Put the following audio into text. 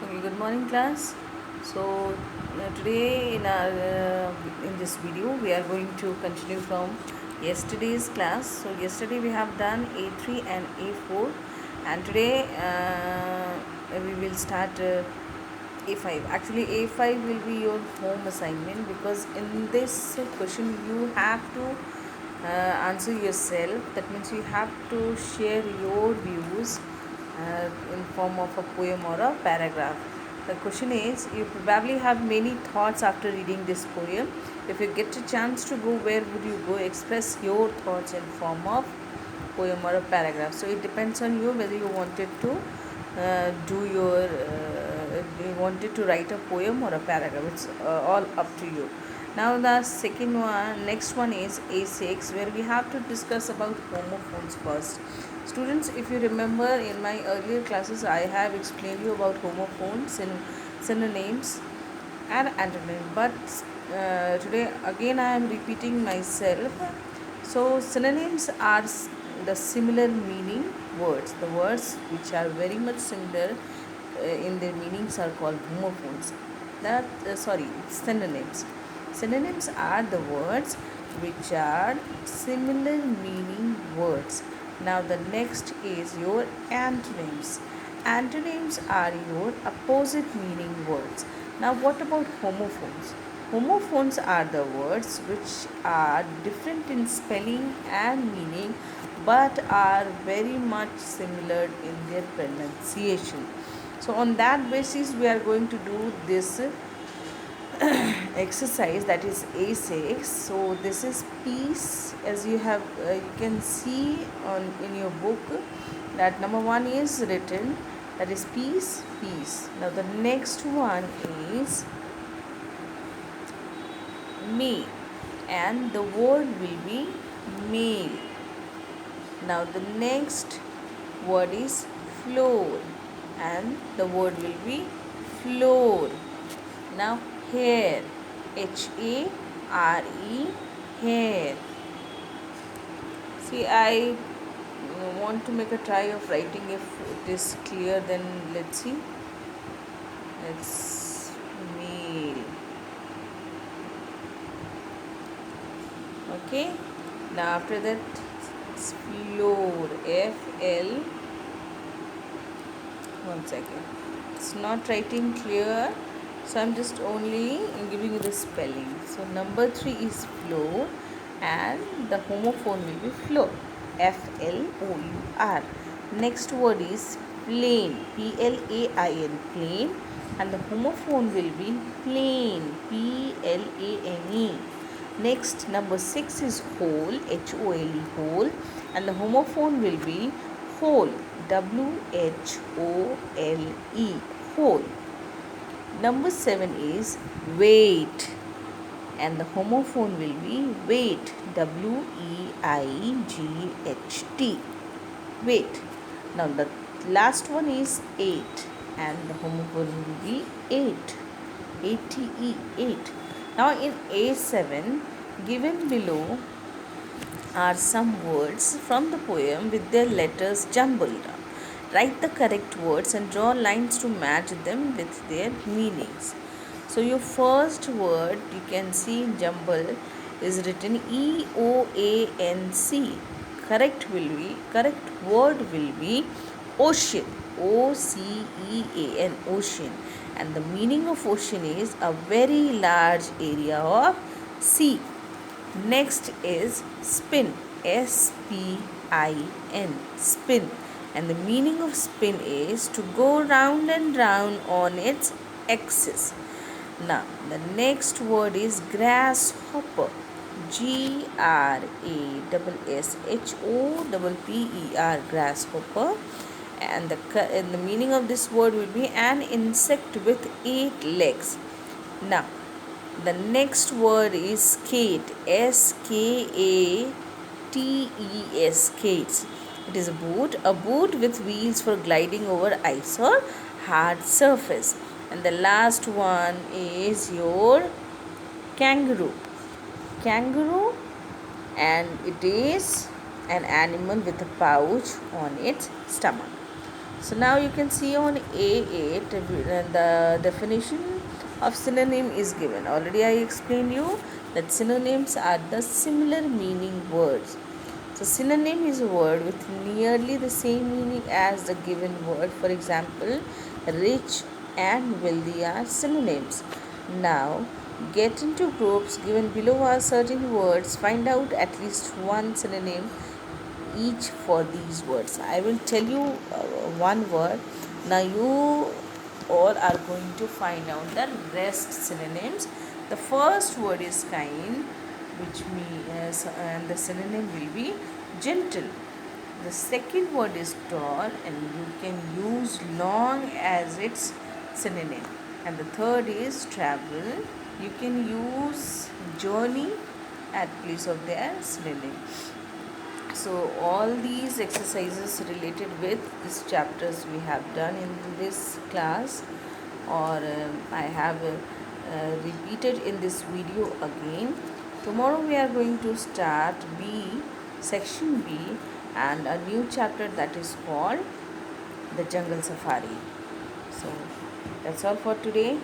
Okay, good morning, class. So today in this video we are going to continue from yesterday's class. So yesterday we have done A3 and A4, and today we will start A5. Actually, A5 will be your home assignment, because in this question you have to answer yourself. That means you have to share your views in form of a poem or a paragraph. The question is, you probably have many thoughts after reading this poem. If you get a chance to go, where would you go? Express your thoughts in form of poem or a paragraph. So it depends on you whether you wanted to you wanted to write a poem or a paragraph. It's all up to you. Now the next one is A6, where we have to discuss about homophones first. Students, if you remember in my earlier classes, I have explained you about homophones and synonyms and antonyms. But today again I am repeating myself. So synonyms are the similar meaning words. The words which are very much similar in their meanings are called homophones. Synonyms. Synonyms are the words which are similar meaning words. Now the next is your antonyms. Antonyms are your opposite meaning words. Now what about homophones? Homophones are the words which are different in spelling and meaning, but are very much similar in their pronunciation. So on that basis we are going to do this exercise, that is A6. So this is peace, as you can see on in your book, that number 1 is written, that is peace. Now the next one is May, and the word will be male. Now the next word is floor, and the word will be floor. Now hair, HARE, hair. See, I want to make a try of writing. If it is clear, then let's see. It's male. Okay. Now after that, it's floor, FL. One second. It's not writing clear, so I'm just only giving you the spelling. So number 3 is floor, and the homophone will be floor, FLOUR. Next word is plain, PLAIN, plain, and the homophone will be plane, PLANE. Next, number 6 is whole, HOLE, whole, and the homophone will be whole, WHOLE, whole. Number 7 is weight, and the homophone will be weight, WEIGHT, weight. Now the last one is 8, and the homophone will be 8, ATE, 8. Now in A7, given below are some words from the poem with their letters jumbled. Write the correct words and draw lines to match them with their meanings. So your first word you can see in jumble is written EOANC. Correct word will be ocean, OCEAN, ocean, and the meaning of ocean is a very large area of sea. Next is spin, SPIN, spin, and the meaning of spin is to go round and round on its axis. Now the next word is grasshopper, GRASSHOPPER, grasshopper, and the meaning of this word will be an insect with 8 legs. Now the next word is skate, SKATES, skates. It is a boot with wheels for gliding over ice or hard surface. And the last one is your kangaroo. Kangaroo, and it is an animal with a pouch on its stomach. So now you can see on A8 the definition of synonym is given. Already I explained you that synonyms are the similar meaning words. So synonym is a word with nearly the same meaning as the given word. For example, rich and wealthy are synonyms. Now get into groups given below are certain words. Find out at least one synonym each for these words. I will tell you one word. Now you all are going to find out the rest synonyms. The first word is kind, which means and the synonym will be gentle. The second word is tall, and you can use long as its synonym. And the third is travel. You can use journey at place of their synonym. So all these exercises related with these chapters we have done in this class, or I have repeated in this video again. Tomorrow we are going to start section B, and a new chapter that is called the jungle safari. So that's all for today.